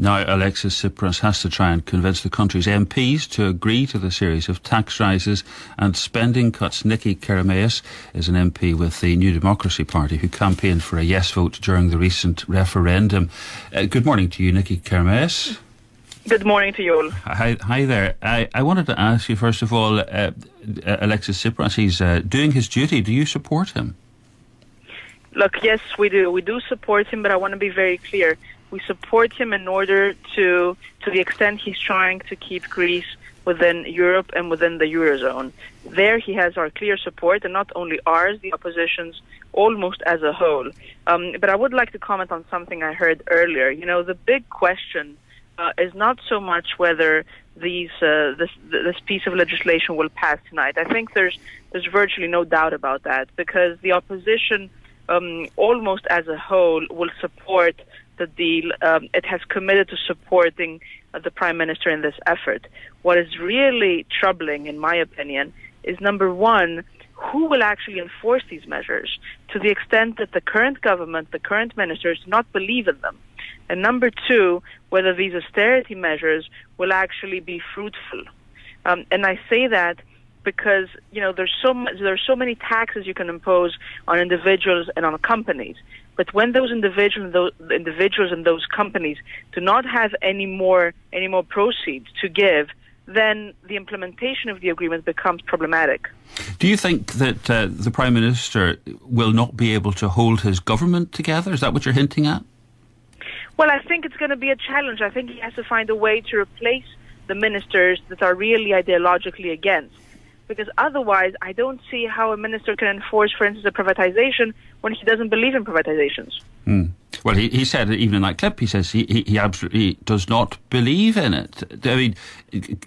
Now, Alexis Tsipras has to try and convince the country's MPs to agree to the series of tax rises and spending cuts. Nikki Kerameus is an MP with the New Democracy Party who campaigned for a yes vote during the recent referendum. Good morning to you, Nikki Kerameus. Good morning to you all. Hi there. I wanted to ask you, first of all, Alexis Tsipras, he's doing his duty. Do you support him? Look, yes, we do. We do support him, but I want to be very clear. We support him in order to the extent he's trying to keep Greece within Europe and within the Eurozone. There he has our clear support, and not only ours, the opposition's almost as a whole. But I would like to comment on something I heard earlier. You know, the big question is not so much whether this piece of legislation will pass tonight. I think there's virtually no doubt about that, because the opposition almost as a whole will support the deal. It has committed to supporting the Prime Minister in this effort. What is really troubling, in my opinion, is number one, who will actually enforce these measures, to the extent that the current government, the current ministers, do not believe in them. And number two, whether these austerity measures will actually be fruitful. And I say that because, you know, there's so many taxes you can impose on individuals and on companies. But when those individuals and those companies do not have any more proceeds to give, then the implementation of the agreement becomes problematic. Do you think that the Prime Minister will not be able to hold his government together? Is that what you're hinting at? Well, I think it's going to be a challenge. I think he has to find a way to replace the ministers that are really ideologically against. Because otherwise, I don't see how a minister can enforce, for instance, a privatization when he doesn't believe in privatizations. Well, he said, even in that clip, he says he absolutely does not believe in it. I mean,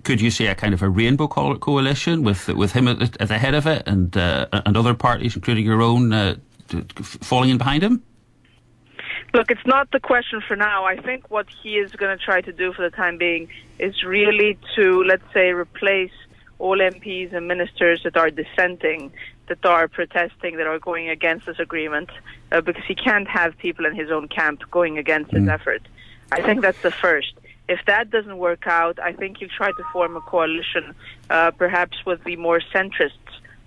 could you see a kind of a rainbow coalition with him at the head of it and other parties, including your own, falling in behind him? Look, it's not the question for now. I think what he is going to try to do for the time being is really to, let's say, replace all MPs and ministers that are dissenting, that are protesting, that are going against this agreement, because he can't have people in his own camp going against his effort. I think that's the first. If that doesn't work out, I think he'll try to form a coalition, perhaps with the more centrist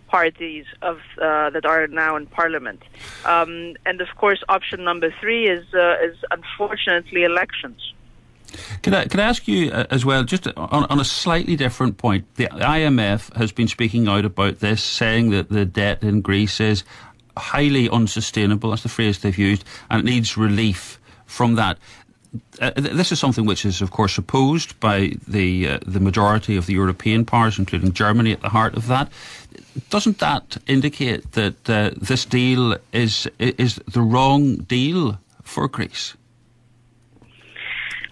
parties that are now in Parliament. And of course, option number three is unfortunately elections. Can I ask you as well, just on a slightly different point, the IMF has been speaking out about this, saying that the debt in Greece is highly unsustainable, that's the phrase they've used, and it needs relief from that. This is something which is, of course, opposed by the majority of the European powers, including Germany, at the heart of that. Doesn't that indicate that this deal is the wrong deal for Greece?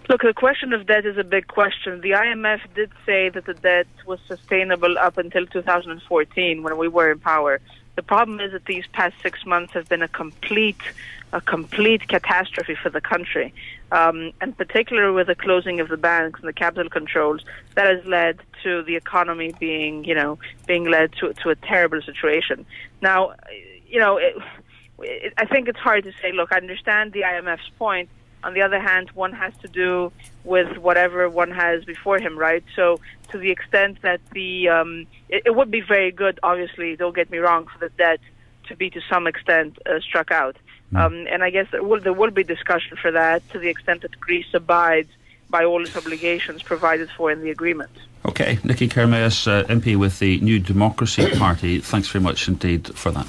Look, the question of debt is a big question. The IMF did say that the debt was sustainable up until 2014 when we were in power. The problem is that these past 6 months have been a complete catastrophe for the country, and particularly with the closing of the banks and the capital controls, that has led to the economy being led to a terrible situation. Now, I think it's hard to say, look, I understand the IMF's point. On the other hand, one has to do with whatever one has before him, right? So to the extent that it would be very good, obviously, don't get me wrong, for the debt to be to some extent struck out. And I guess there will be discussion for that to the extent that Greece abides by all its obligations provided for in the agreement. Okay, Nikki Kerameus, MP with the New Democracy Party, thanks very much indeed for that.